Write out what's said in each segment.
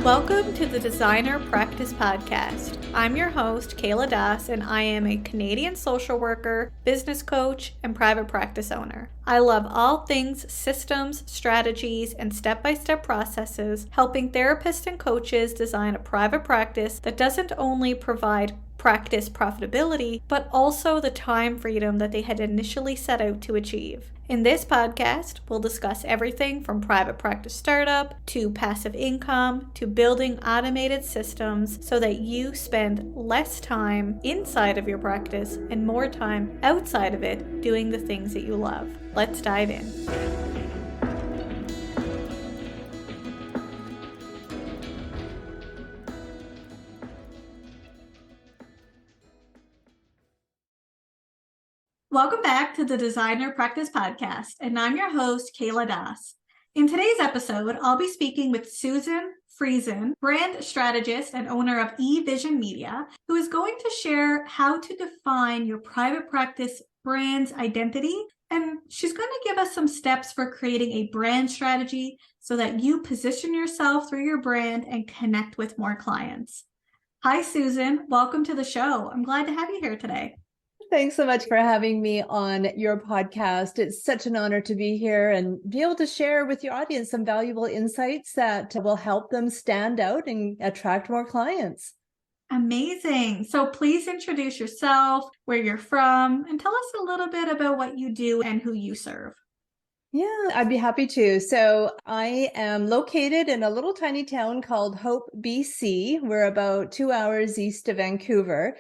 Welcome to the Designer Practice Podcast. I'm your host, Kayla Das, and I am a Canadian social worker, business coach, and private practice owner. I love all things systems, strategies, and step-by-step processes, helping therapists and coaches design a private practice that doesn't only provide practice profitability, but also the time freedom that they had initially set out to achieve. In this podcast, we'll discuss everything from private practice startup to passive income to building automated systems so that you spend less time inside of your practice and more time outside of it doing the things that you love. Let's dive in. Welcome back to the Designer Practice Podcast, and I'm your host, Kayla Das. In today's episode, I'll be speaking with Susan Friesen, brand strategist and owner of eVision Media, who is going to share how to define your private practice brand's identity, and she's going to give us some steps for creating a brand strategy so that you position yourself through your brand and connect with more clients. Hi, Susan. Welcome to the show. I'm glad to have you here today. Thanks so much for having me on your podcast. It's such an honor to be here and be able to share with your audience some valuable insights that will help them stand out and attract more clients. Amazing. So please introduce yourself, where you're from, and tell us a little bit about what you do and who you serve. Yeah, I'd be happy to. So I am located in a little tiny town called Hope, BC. We're about 2 hours east of Vancouver.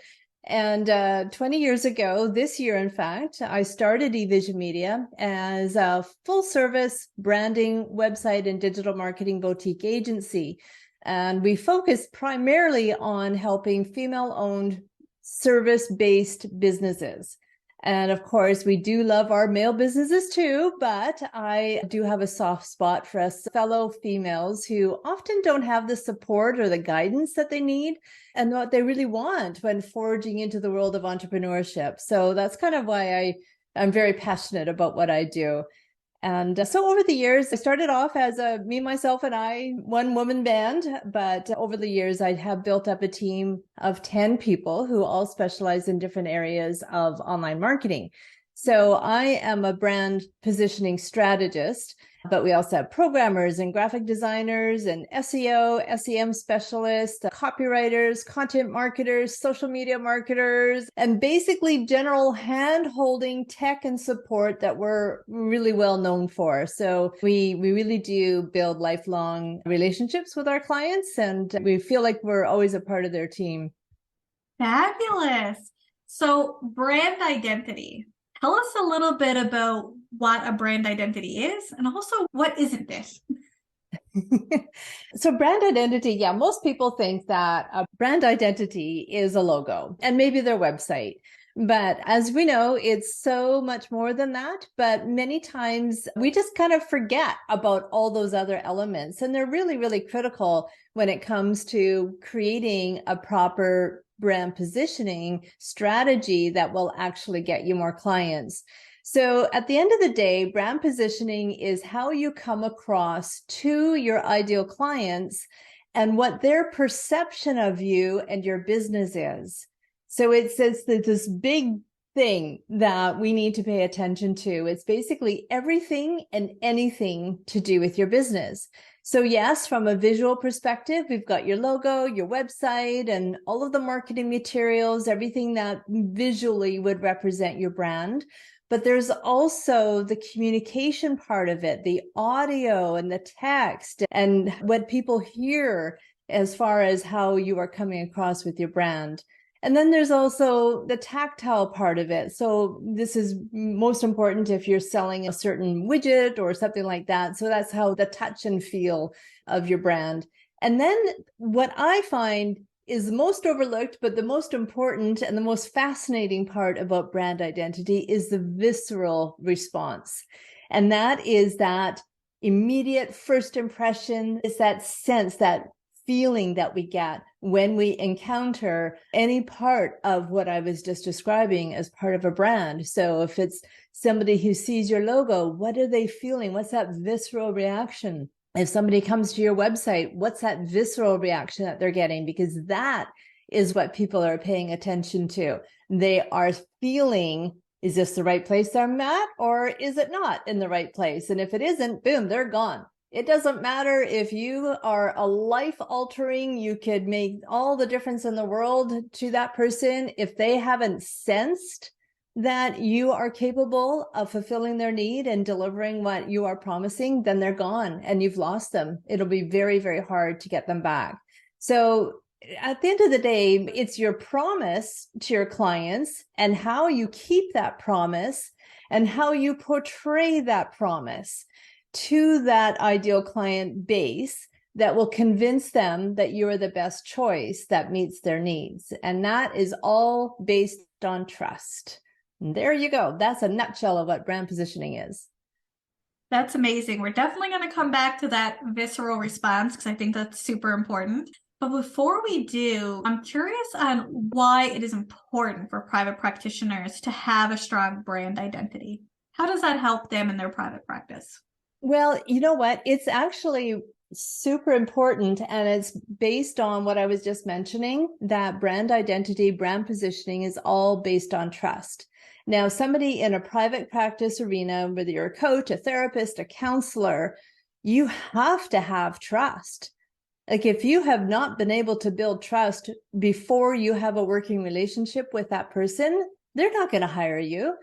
And 20 years ago, this year, in fact, I started eVision Media as a full-service branding, website, and digital marketing boutique agency. And we focus primarily on helping female-owned, service-based businesses. And of course, we do love our male businesses too, but I do have a soft spot for us fellow females who often don't have the support or the guidance that they need and what they really want when forging into the world of entrepreneurship. So that's kind of why I'm very passionate about what I do. And so over the years, I started off as a me, myself, and I one-woman band. But over the years, I have built up a team of 10 people who all specialize in different areas of online marketing. So I am a brand positioning strategist, but we also have programmers and graphic designers and SEO, SEM specialists, copywriters, content marketers, social media marketers, and basically general hand-holding tech and support that we're really well known for. So we really do build lifelong relationships with our clients, and we feel like we're always a part of their team. Fabulous. So brand identity. Tell us a little bit about what a brand identity is and also what isn't it? So brand identity, yeah, most people think that a brand identity is a logo and maybe their website. But as we know, it's so much more than that. But many times we just kind of forget about all those other elements. And they're really, really critical when it comes to creating a proper brand positioning strategy that will actually get you more clients. So at the end of the day, brand positioning is how you come across to your ideal clients and what their perception of you and your business is. So it's this big thing that we need to pay attention to. It's basically everything and anything to do with your business. So yes, from a visual perspective, we've got your logo, your website, and all of the marketing materials, everything that visually would represent your brand. But there's also the communication part of it, the audio and the text and what people hear as far as how you are coming across with your brand. And then there's also the tactile part of it. So this is most important if you're selling a certain widget or something like that. So that's how the touch and feel of your brand. And then what I find is most overlooked, but the most important and the most fascinating part about brand identity is the visceral response. And that is that immediate first impression, is that sense, that feeling that we get when we encounter any part of what I was just describing as part of a brand. So if it's somebody who sees your logo, what are they feeling? What's that visceral reaction? If somebody comes to your website, what's that visceral reaction that they're getting? Because that is what people are paying attention to. They are feeling, is this the right place I'm at, or is it not in the right place? And if it isn't, boom, they're gone. It doesn't matter if you are a life altering, you could make all the difference in the world to that person. If they haven't sensed that you are capable of fulfilling their need and delivering what you are promising, then they're gone and you've lost them. It'll be very, very hard to get them back. So at the end of the day, it's your promise to your clients and how you keep that promise and how you portray that promise to that ideal client base that will convince them that you are the best choice that meets their needs. And that is all based on trust. And there you go. That's a nutshell of what brand positioning is. That's amazing. We're definitely going to come back to that visceral response because I think that's super important. But before we do, I'm curious on why it is important for private practitioners to have a strong brand identity. How does that help them in their private practice? Well, you know what? It's actually super important. And it's based on what I was just mentioning, that brand identity, brand positioning is all based on trust. Now, somebody in a private practice arena, whether you're a coach, a therapist, a counselor, you have to have trust. Like if you have not been able to build trust before you have a working relationship with that person, they're not going to hire you.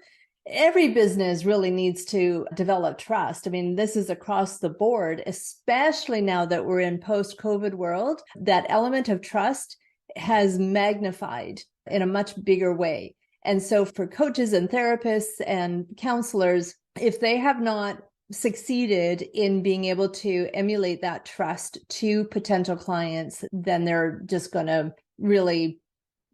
Every business really needs to develop trust. I mean, this is across the board, especially now that we're in post-COVID world. That element of trust has magnified in a much bigger way. And so for coaches and therapists and counselors, if they have not succeeded in being able to emulate that trust to potential clients, then they're just going to really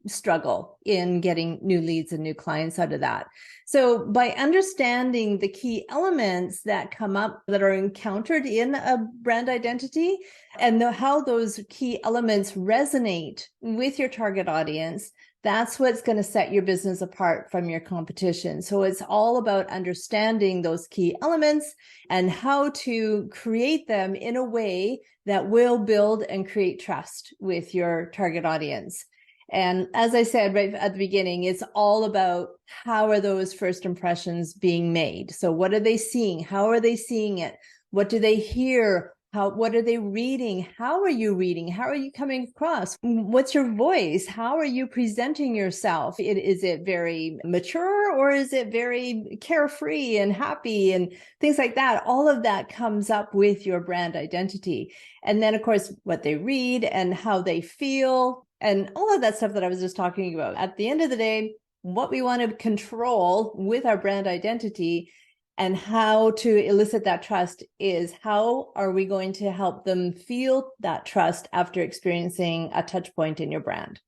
struggle in getting new leads and new clients out of that. So by understanding the key elements that come up that are encountered in a brand identity and how those key elements resonate with your target audience, that's what's going to set your business apart from your competition. So it's all about understanding those key elements and how to create them in a way that will build and create trust with your target audience. And as I said right at the beginning, it's all about how are those first impressions being made? So what are they seeing? How are they seeing it? What do they hear? What are they reading? How are you reading? How are you coming across? What's your voice? How are you presenting yourself? Is it very mature or is it very carefree and happy and things like that? All of that comes up with your brand identity. And then, of course, what they read and how they feel and all of that stuff that I was just talking about. At the end of the day, what we want to control with our brand identity and how to elicit that trust is how are we going to help them feel that trust after experiencing a touch point in your brand?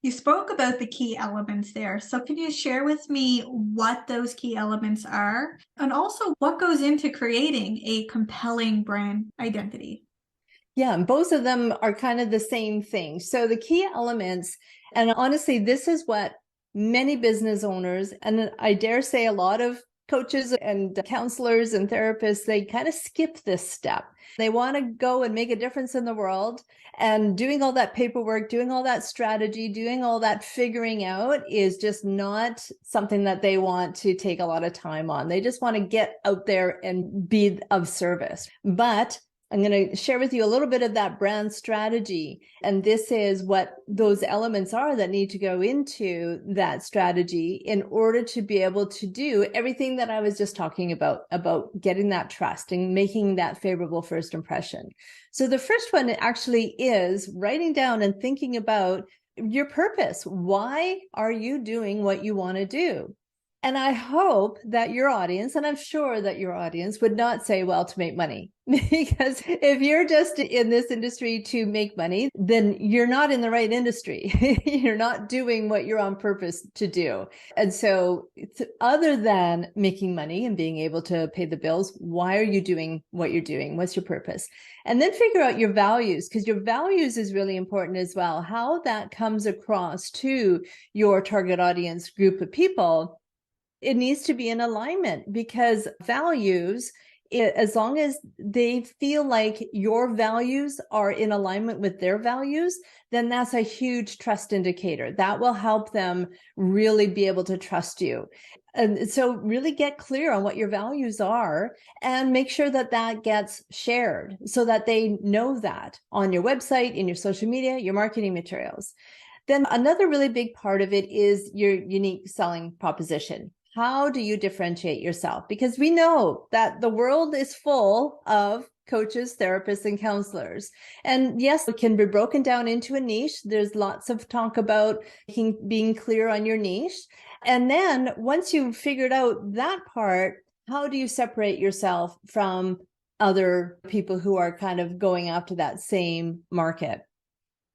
You spoke about the key elements there. So can you share with me what those key elements are and also what goes into creating a compelling brand identity? Yeah, and both of them are kind of the same thing. So the key elements, and honestly, this is what many business owners, and I dare say a lot of coaches and counselors and therapists, they kind of skip this step. They want to go and make a difference in the world, and doing all that paperwork, doing all that strategy, doing all that figuring out is just not something that they want to take a lot of time on. They just want to get out there and be of service. But I'm going to share with you a little bit of that brand strategy. And this is what those elements are that need to go into that strategy in order to be able to do everything that I was just talking about getting that trust and making that favorable first impression. So the first one actually is writing down and thinking about your purpose. Why are you doing what you want to do? And I hope that your audience, and I'm sure that your audience would not say, well, to make money, because if you're just in this industry to make money, then you're not in the right industry. You're not doing what you're on purpose to do. And so other than making money and being able to pay the bills, why are you doing what you're doing? What's your purpose? And then figure out your values, because your values is really important as well. How that comes across to your target audience group of people, it needs to be in alignment, because values As long as they feel like your values are in alignment with their values, then that's a huge trust indicator. That will help them really be able to trust you. And so really get clear on what your values are and make sure that that gets shared so that they know that on your website, in your social media, your marketing materials. Then another really big part of it is your unique selling proposition. How do you differentiate yourself? Because we know that the world is full of coaches, therapists, and counselors. And yes, it can be broken down into a niche. There's lots of talk about being clear on your niche. And then once you've figured out that part, how do you separate yourself from other people who are kind of going after that same market?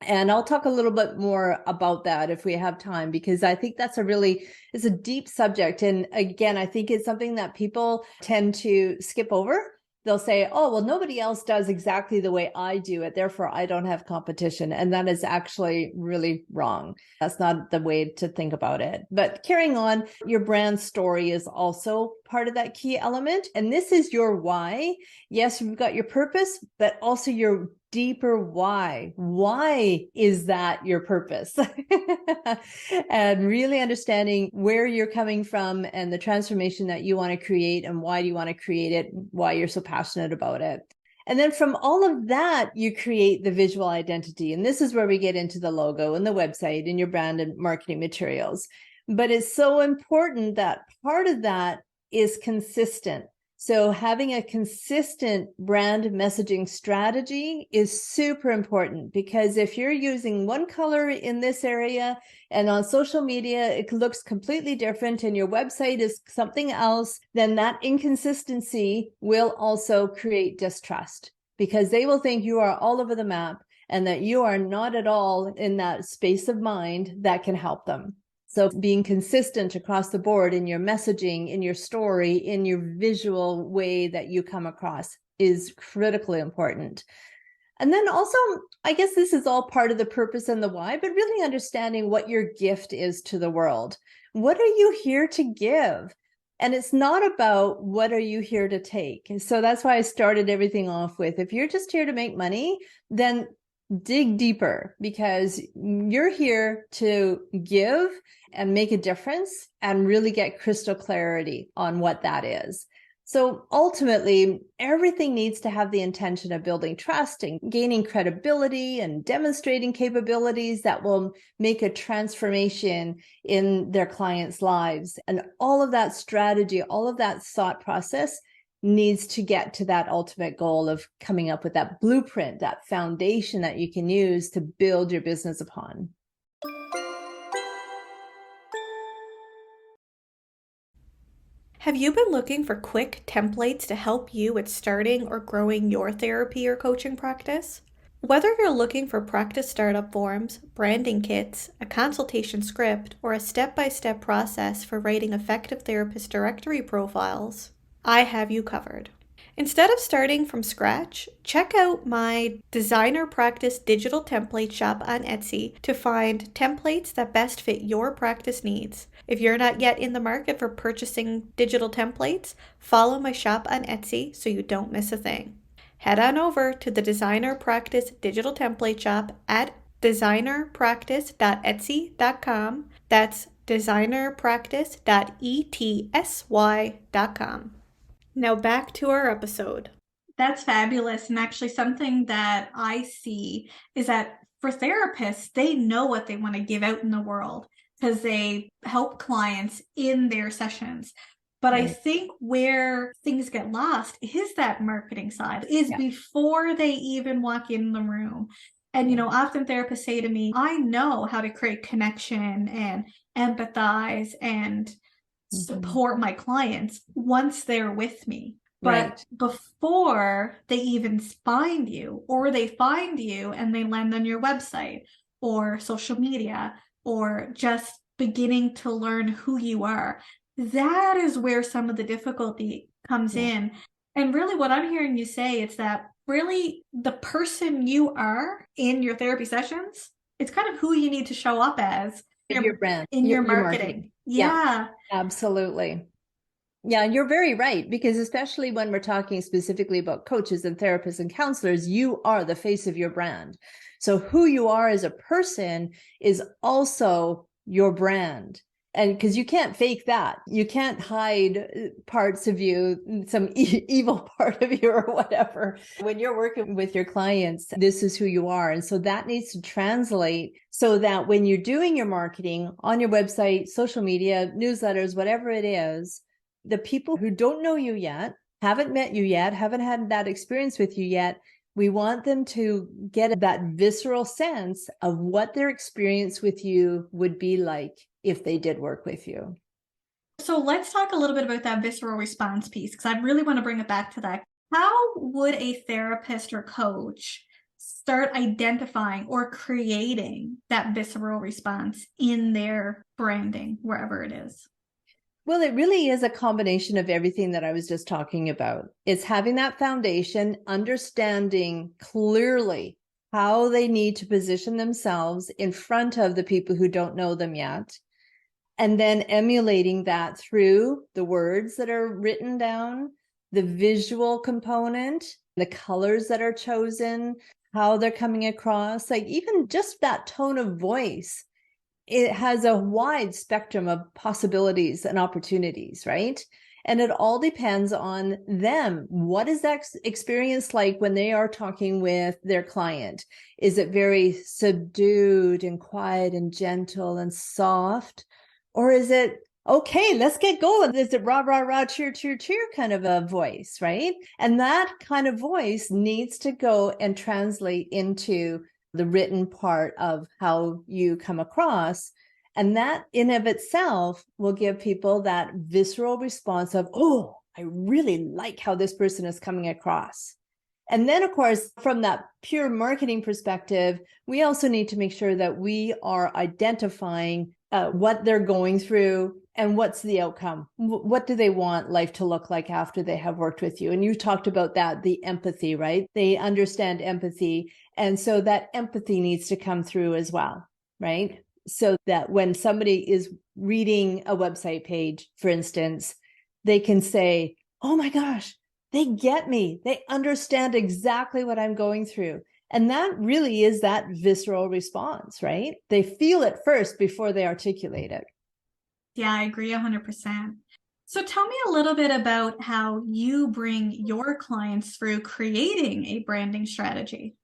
And I'll talk a little bit more about that if we have time, because I think that's it's a deep subject. And again, I think it's something that people tend to skip over. They'll say, oh, well, nobody else does exactly the way I do it, therefore I don't have competition. And that is actually really wrong. That's not the way to think about it. But carrying on, your brand story is also part of that key element. And this is your why. Yes, you've got your purpose, but also your deeper why. Why is that your purpose? And really understanding where you're coming from and the transformation that you want to create and why do you want to create it, why you're so passionate about it. And then from all of that, you create the visual identity. And this is where we get into the logo and the website and your brand and marketing materials. But it's so important that part of that is consistent. So having a consistent brand messaging strategy is super important, because if you're using one color in this area and on social media, it looks completely different and your website is something else, then that inconsistency will also create distrust, because they will think you are all over the map and that you are not at all in that space of mind that can help them. So being consistent across the board in your messaging, in your story, in your visual way that you come across is critically important. And then also, I guess this is all part of the purpose and the why, but really understanding what your gift is to the world. What are you here to give? And it's not about what are you here to take. And so that's why I started everything off with, if you're just here to make money, then dig deeper, because you're here to give and make a difference and really get crystal clarity on what that is. So ultimately, everything needs to have the intention of building trust and gaining credibility and demonstrating capabilities that will make a transformation in their clients' lives. And all of that strategy, all of that thought process needs to get to that ultimate goal of coming up with that blueprint, that foundation that you can use to build your business upon. Have you been looking for quick templates to help you with starting or growing your therapy or coaching practice? Whether you're looking for practice startup forms, branding kits, a consultation script, or a step-by-step process for writing effective therapist directory profiles, I have you covered. Instead of starting from scratch, check out my designer practice digital template shop on Etsy to find templates that best fit your practice needs. If you're not yet in the market for purchasing digital templates, follow my shop on Etsy so you don't miss a thing. Head on over to the Designer Practice Digital Template Shop at designerpractice.etsy.com. That's designerpractice.etsy.com. Now back to our episode. That's fabulous. And actually something that I see is that for therapists, they know what they want to give out in the world because they help clients in their sessions. But I think where things get lost is that marketing side, is before they even walk in the room. And, often therapists say to me, I know how to create connection and empathize and support my clients once they're with me. But before they even find you, or they find you and they land on your website or social media, or just beginning to learn who you are, that is where some of the difficulty comes in. And really what I'm hearing you say is that really the person you are in your therapy sessions, it's kind of who you need to show up as your brand, in your marketing. Yeah, absolutely. Yeah, you're very right, because especially when we're talking specifically about coaches and therapists and counselors, you are the face of your brand. So who you are as a person is also your brand. And because you can't fake that, you can't hide parts of you, some evil part of you or whatever. When you're working with your clients, this is who you are. And so that needs to translate so that when you're doing your marketing on your website, social media, newsletters, whatever it is, the people who don't know you yet, haven't met you yet, haven't had that experience with you yet, we want them to get that visceral sense of what their experience with you would be like if they did work with you. So let's talk a little bit about that visceral response piece, because I really want to bring it back to that. How would a therapist or coach start identifying or creating that visceral response in their branding, wherever it is? Well, it really is a combination of everything that I was just talking about. It's having that foundation, understanding clearly how they need to position themselves in front of the people who don't know them yet, and then emulating that through the words that are written down, the visual component, the colors that are chosen, how they're coming across, like even just that tone of voice. It has a wide spectrum of possibilities and opportunities, right? And it all depends on them. What is that experience like when they are talking with their client? Is it very subdued and quiet and gentle and soft? Or is it, okay, let's get going? Is it rah, rah, rah, cheer, cheer, cheer kind of a voice, right? And that kind of voice needs to go and translate into the written part of how you come across. And that in of itself will give people that visceral response of, oh, I really like how this person is coming across. And then, of course, from that pure marketing perspective, we also need to make sure that we are identifying what they're going through and what's the outcome. What do they want life to look like after they have worked with you? And you talked about that, the empathy, right? They understand empathy. And so that empathy needs to come through as well, right? So that when somebody is reading a website page, for instance, they can say, oh my gosh, they get me. They understand exactly what I'm going through. And that really is that visceral response, right? They feel it first before they articulate it. Yeah, I agree 100%. So tell me a little bit about how you bring your clients through creating a branding strategy.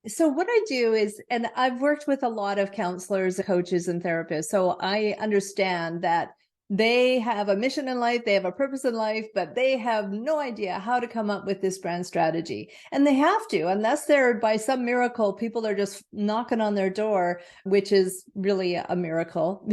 So what I do is, and I've worked with a lot of counselors, coaches, and therapists, so I understand that they have a mission in life, they have a purpose in life, but they have no idea how to come up with this brand strategy. And they have to, unless they're by some miracle, people are just knocking on their door, which is really a miracle.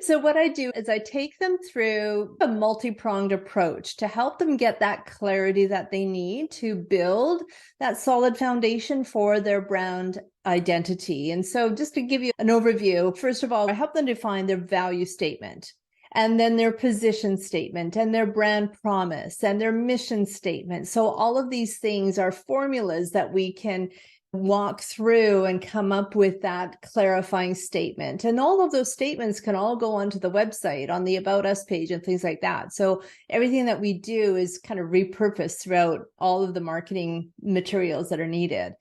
So what I do is I take them through a multi-pronged approach to help them get that clarity that they need to build that solid foundation for their brand identity. And so just to give you an overview, first of all, I help them define their value statement, and then their position statement and their brand promise and their mission statement. So all of these things are formulas that we can walk through and come up with that clarifying statement. And all of those statements can all go onto the website, on the About Us page and things like that. So everything that we do is kind of repurposed throughout all of the marketing materials that are needed.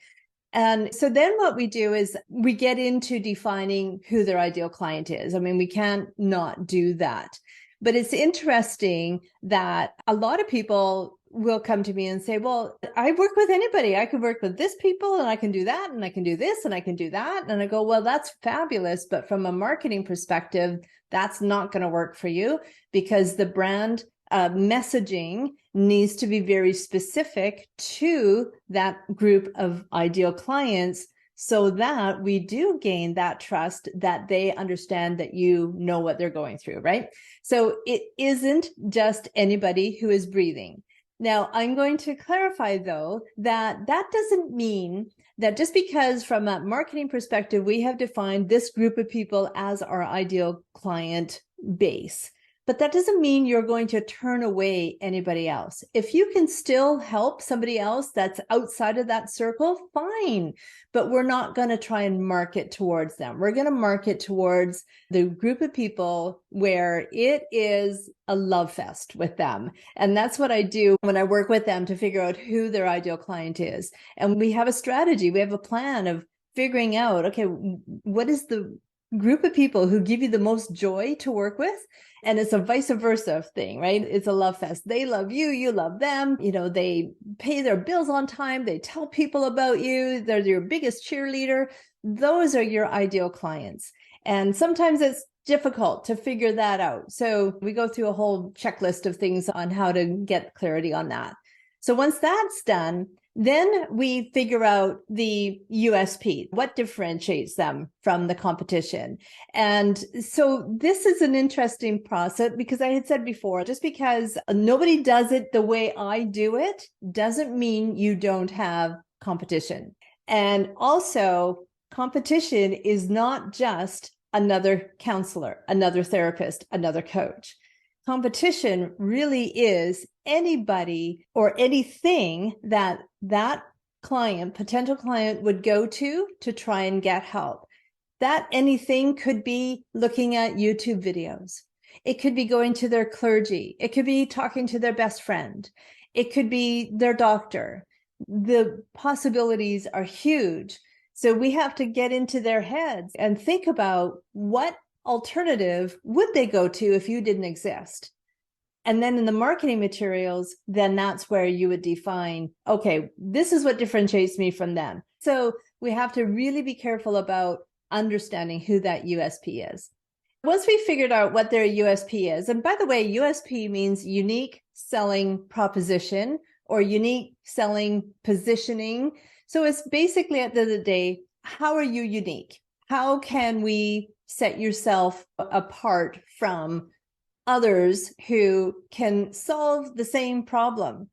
And so then what we do is we get into defining who their ideal client is. I mean, we can't not do that. But it's interesting that a lot of people will come to me and say, well, I work with anybody. I can work with this people and I can do that and I can do this and I can do that. And I go, well, that's fabulous. But from a marketing perspective, that's not going to work for you, because the brand messaging needs to be very specific to that group of ideal clients, so that we do gain that trust that they understand that you know what they're going through, right? So it isn't just anybody who is breathing. Now, I'm going to clarify, though, that that doesn't mean that just because from a marketing perspective, we have defined this group of people as our ideal client base, But that doesn't mean you're going to turn away anybody else. If you can still help somebody else that's outside of that circle, fine. But we're not going to try and market towards them. We're going to market towards the group of people where it is a love fest with them. And that's what I do when I work with them to figure out who their ideal client is. And we have a strategy, we have a plan of figuring out, okay, what is the group of people who give you the most joy to work with? And it's a vice versa thing, right? It's a love fest. They love you, you love them. They pay their bills on time. They tell people about you. They're your biggest cheerleader. Those are your ideal clients. And sometimes it's difficult to figure that out. So we go through a whole checklist of things on how to get clarity on that. So once that's done, then we figure out the USP, what differentiates them from the competition. And so this is an interesting process because I had said before, just because nobody does it the way I do it doesn't mean you don't have competition. And also, competition is not just another counselor, another therapist, another coach. Competition really is anybody or anything that client, potential client, would go to try and get help. That anything could be looking at YouTube videos. It could be going to their clergy. It could be talking to their best friend. It could be their doctor. The possibilities are huge. So we have to get into their heads and think about what alternative would they go to if you didn't exist. And then in the marketing materials, then that's where you would define, okay, this is what differentiates me from them. So we have to really be careful about understanding who that USP is. Once we figured out what their USP is, and by the way, USP means unique selling proposition or unique selling positioning. So it's basically at the end of the day, how are you unique? How can we set yourself apart from others who can solve the same problem?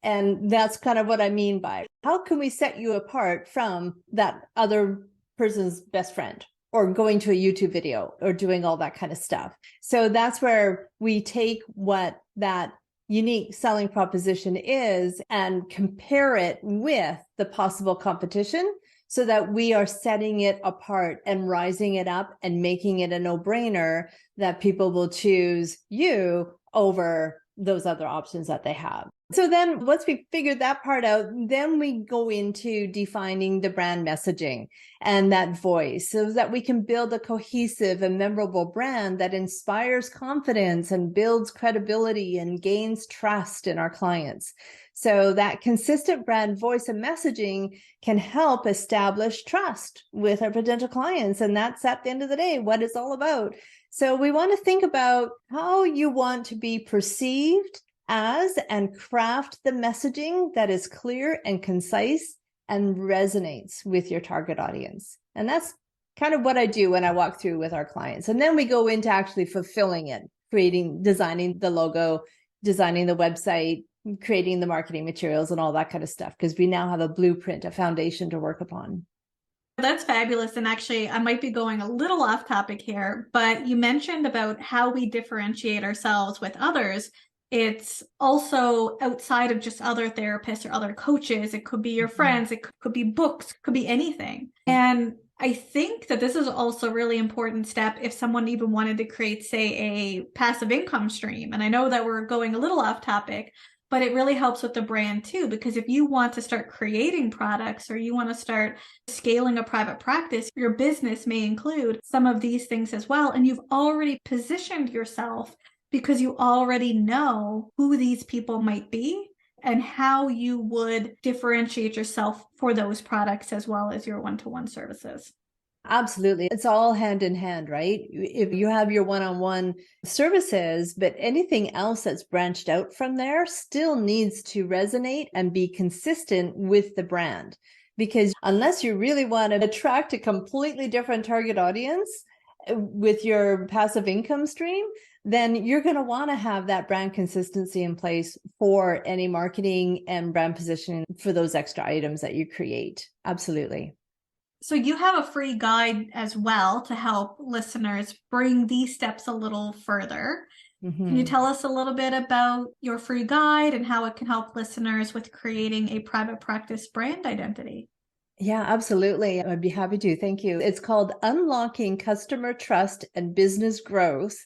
And that's kind of what I mean by how can we set you apart from that other person's best friend or going to a YouTube video or doing all that kind of stuff. So that's where we take what that unique selling proposition is and compare it with the possible competition so that we are setting it apart and rising it up and making it a no-brainer that people will choose you over those other options that they have. So then once we figured that part out, then we go into defining the brand messaging and that voice so that we can build a cohesive and memorable brand that inspires confidence and builds credibility and gains trust in our clients. So that consistent brand voice and messaging can help establish trust with our potential clients. And that's at the end of the day, what it's all about. So we want to think about how you want to be perceived as and craft the messaging that is clear and concise and resonates with your target audience. And that's kind of what I do when I walk through with our clients. And then we go into actually fulfilling it, designing the logo, designing the website, creating the marketing materials and all that kind of stuff, because we now have a blueprint, a foundation to work upon. That's fabulous. And actually, I might be going a little off topic here, but you mentioned about how we differentiate ourselves with others. It's also outside of just other therapists or other coaches. It could be your friends. It could be books, it could be anything. And I think that this is also a really important step if someone even wanted to create, say, a passive income stream. And I know that we're going a little off topic, but it really helps with the brand too, because if you want to start creating products or you want to start scaling a private practice, your business may include some of these things as well. And you've already positioned yourself because you already know who these people might be and how you would differentiate yourself for those products as well as your one-to-one services. Absolutely. It's all hand in hand, right? If you have your one-on-one services, but anything else that's branched out from there still needs to resonate and be consistent with the brand. Because unless you really want to attract a completely different target audience with your passive income stream, then you're going to want to have that brand consistency in place for any marketing and brand positioning for those extra items that you create. Absolutely. So you have a free guide as well to help listeners bring these steps a little further. Can you tell us a little bit about your free guide and how it can help listeners with creating a private practice brand identity? Yeah, absolutely. I'd be happy to. Thank you. It's called Unlocking Customer Trust and Business Growth.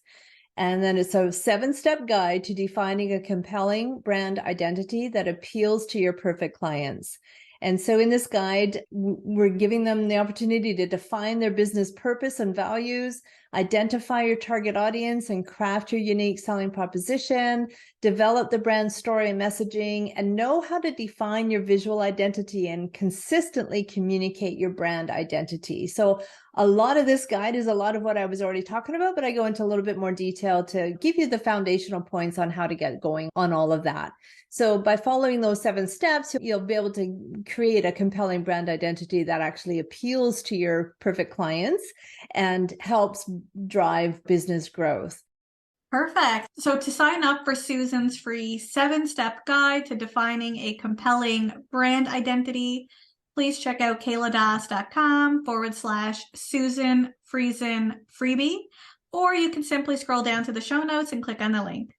And then it's a 7-step guide to defining a compelling brand identity that appeals to your perfect clients. And so in this guide, we're giving them the opportunity to define their business purpose and values, identify your target audience and craft your unique selling proposition, develop the brand story and messaging, and know how to define your visual identity and consistently communicate your brand identity. So a lot of this guide is a lot of what I was already talking about, but I go into a little bit more detail to give you the foundational points on how to get going on all of that. So by following those 7 steps, you'll be able to create a compelling brand identity that actually appeals to your perfect clients and helps drive business growth. Perfect. So to sign up for Susan's free 7-step guide to defining a compelling brand identity, please check out kayladas.com/Susan Friesen freebie, or you can simply scroll down to the show notes and click on the link.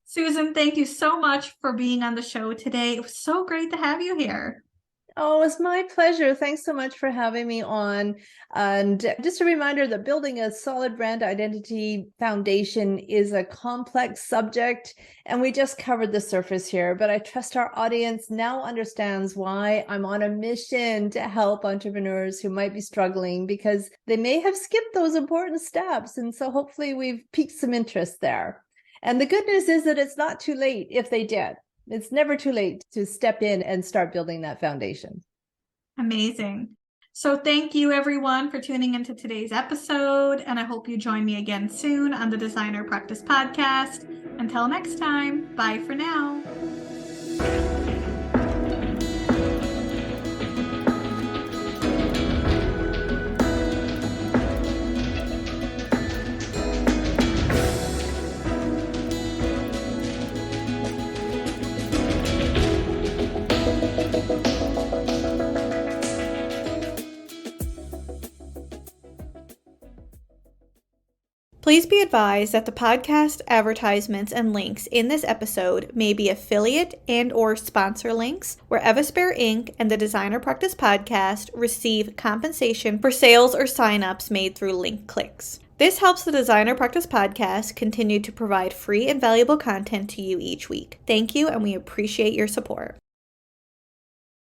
Susan, thank you so much for being on the show today. It was so great to have you here. Oh, it's my pleasure. Thanks so much for having me on. And just a reminder that building a solid brand identity foundation is a complex subject, and we just covered the surface here, but I trust our audience now understands why I'm on a mission to help entrepreneurs who might be struggling because they may have skipped those important steps. And so hopefully we've piqued some interest there. And the good news is that it's not too late if they did. It's never too late to step in and start building that foundation. Amazing. So thank you everyone for tuning into today's episode, and I hope you join me again soon on the Designer Practice Podcast. Until next time, bye for now. Please be advised that the podcast advertisements and links in this episode may be affiliate and/or sponsor links where Evaspare Inc. and the Designer Practice Podcast receive compensation for sales or signups made through link clicks. This helps the Designer Practice Podcast continue to provide free and valuable content to you each week. Thank you, and we appreciate your support.